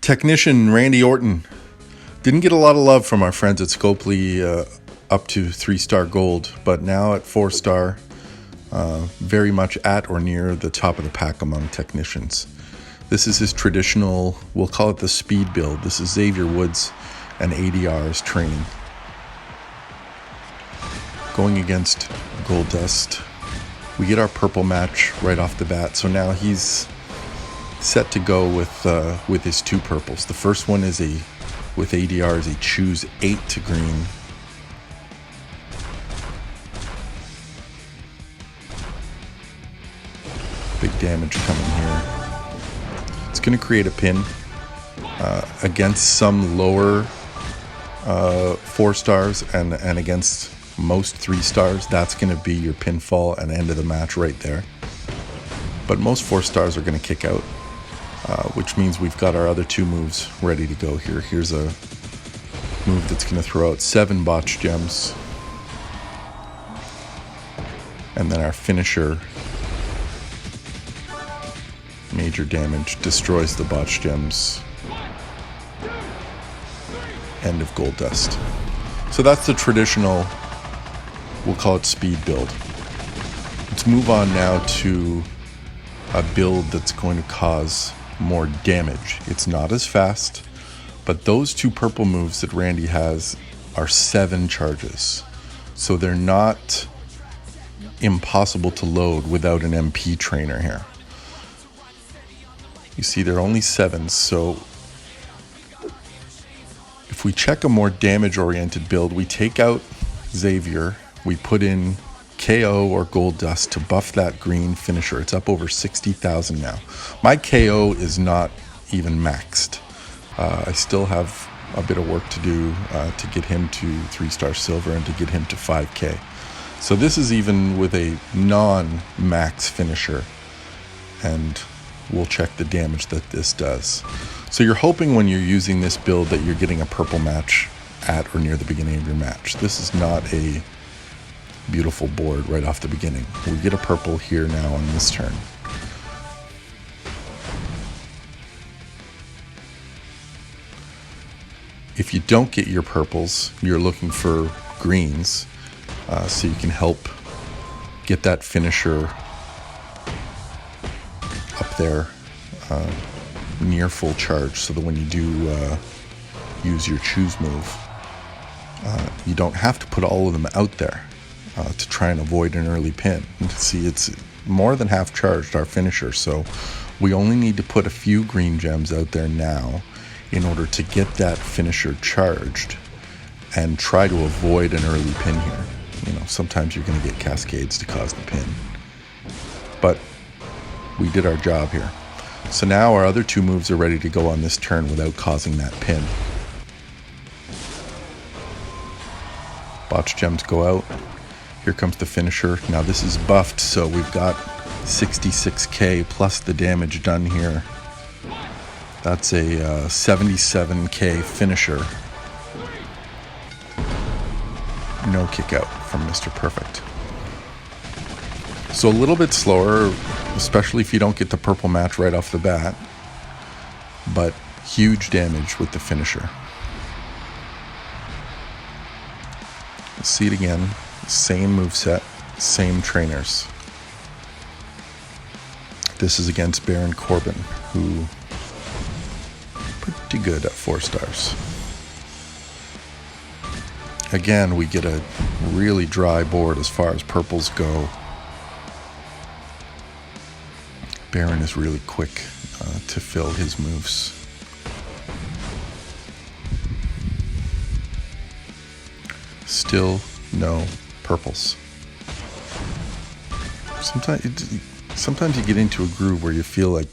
Technician Randy Orton didn't get a lot of love from our friends at Scopely up to 3-star gold, but now at 4-star, very much at or near the top of the pack among technicians. This is his traditional, we'll call it the speed build. This is Xavier Woods and ADR's training. Going against Gold Dust, we get our purple match right off the bat. So now he's set to go with his two purples. The first one is with ADR is a choose 8 to green. Big damage coming here. It's going to create a pin against some lower 4 stars and against most 3 stars. That's going to be your pinfall and end of the match right there. But most 4 stars are going to kick out, which means we've got our other 2 moves ready to go here. Here's a move that's going to throw out 7 botch gems. And then our finisher, major damage, destroys the botch gems. End of Gold Dust. So that's the traditional, we'll call it speed build. Let's move on now to a build that's going to cause more damage. It's not as fast, but those 2 purple moves that Randy has are 7 charges. So they're not impossible to load without an MP trainer here. You see, they're only 7s, so if we check a more damage-oriented build, we take out Xavier, we put in KO or Gold Dust to buff that green finisher. It's up over 60,000 now. My KO is not even maxed. I still have a bit of work to do to get him to 3-star silver and to get him to 5K. So this is even with a non-max finisher, and we'll check the damage that this does. So you're hoping when you're using this build that you're getting a purple match at or near the beginning of your match. This is not a beautiful board right off the beginning. We get a purple here now on this turn. If you don't get your purples, you're looking for greens, so you can help get that finisher up there near full charge, so that when you do use your choose move, you don't have to put all of them out there to try and avoid an early pin. And see, it's more than half charged, our finisher, so we only need to put a few green gems out there now in order to get that finisher charged and try to avoid an early pin here. You know, sometimes you're going to get cascades to cause the pin, but we did our job here. So now our other 2 moves are ready to go on this turn without causing that pin. Botch gems go out. Here comes the finisher. Now this is buffed, so we've got 66k plus the damage done here. That's a 77k finisher. No kick out from Mr. Perfect. So a little bit slower, especially if you don't get the purple match right off the bat, but huge damage with the finisher. Let's see it again. Same moveset, same trainers. This is against Baron Corbin, who pretty good at 4 stars. Again, we get a really dry board as far as purples go. Baron is really quick to fill his moves. Still no purples. Sometimes you get into a groove where you feel like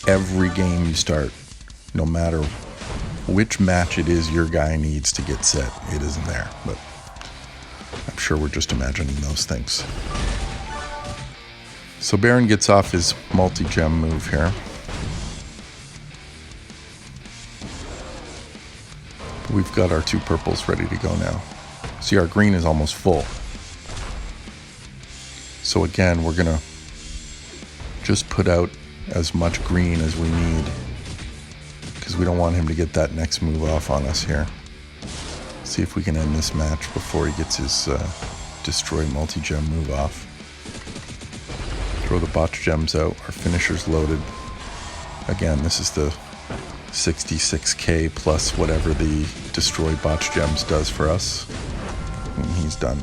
every game you start, no matter which match it is your guy needs to get set, it isn't there. But I'm sure we're just imagining those things. So Baron gets off his multi-gem move here. We've got our 2 purples ready to go now. See, our green is almost full. So again, we're gonna just put out as much green as we need, because we don't want him to get that next move off on us here. See if we can end this match before he gets his destroy multi-gem move off. Throw the botch gems out. Our finisher's loaded. Again, this is the 66k plus whatever the destroy botch gems does for us. And he's done.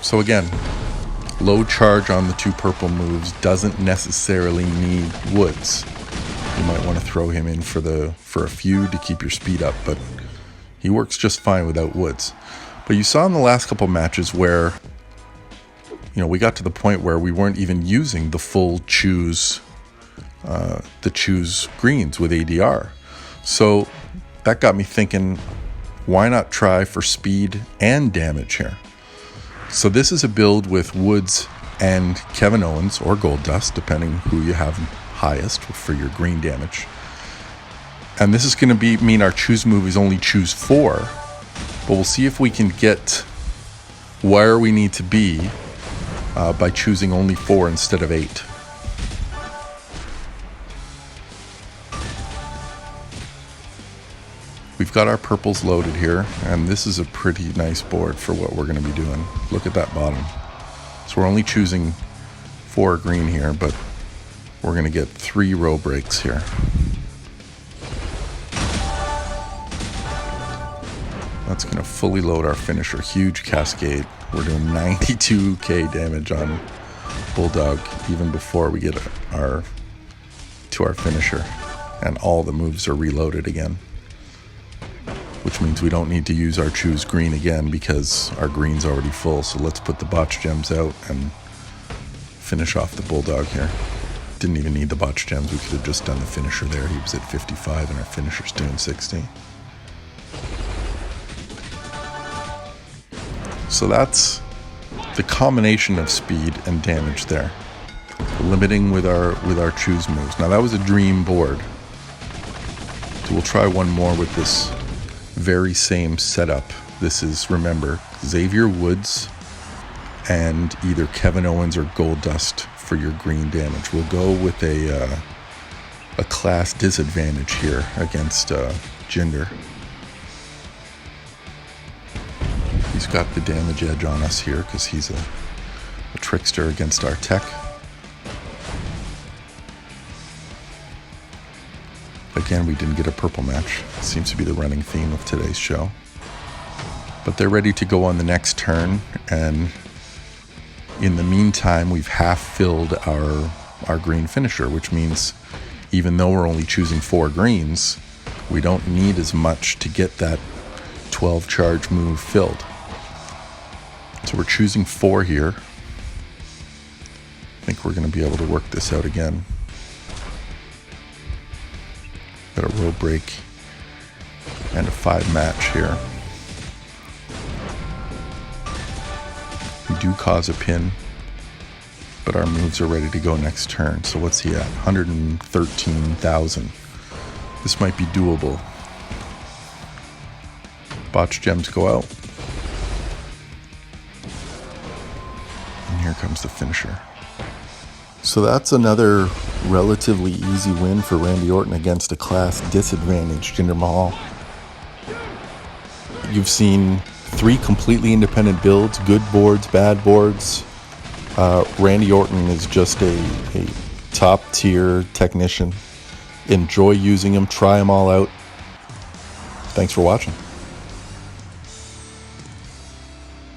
So again, low charge on the 2 purple moves doesn't necessarily need woods. You might want to throw him in for a few to keep your speed up, but he works just fine without woods. But you saw in the last couple matches where, you know, we got to the point where we weren't even using the full choose greens with ADR. So that got me thinking, why not try for speed and damage here? So this is a build with woods and Kevin Owens or Gold Dust, depending who you have highest for your green damage. And this is going to mean our choose move is only choose 4, but we'll see if we can get where we need to be by choosing only 4 instead of 8. We've got our purples loaded here, and this is a pretty nice board for what we're going to be doing. Look at that bottom. So we're only choosing 4 green here, but we're going to get 3 row breaks here. That's going to fully load our finisher. Huge cascade. We're doing 92k damage on Bulldog even before we get to our finisher, and all the moves are reloaded again, which means we don't need to use our choose green again because our green's already full. So let's put the botch gems out and finish off the Bulldog here. Didn't even need the botch gems. We could have just done the finisher there. He was at 55 and our finisher's doing 60. So that's the combination of speed and damage there. Limiting with our choose moves. Now that was a dream board. So we'll try one more with this very same setup. This is, remember, Xavier Woods and either Kevin Owens or Gold Dust for your green damage. We'll go with a class disadvantage here against Jinder. He's got the damage edge on us here because he's a trickster against our tech. Again, we didn't get a purple match. It seems to be the running theme of today's show. But they're ready to go on the next turn, and in the meantime, we've half filled our green finisher, which means even though we're only choosing 4 greens, we don't need as much to get that 12 charge move filled. So we're choosing 4 here. I think we're going to be able to work this out again. Got a row break and a 5 match here. We do cause a pin, but our moves are ready to go next turn. So what's he at? 113,000. This might be doable. Botch gems go out. And here comes the finisher. So that's another relatively easy win for Randy Orton against a class disadvantaged Jinder Mahal. You've seen 3 completely independent builds, good boards, bad boards. Randy Orton is just a top tier technician. Enjoy using him, try them all out. Thanks for watching.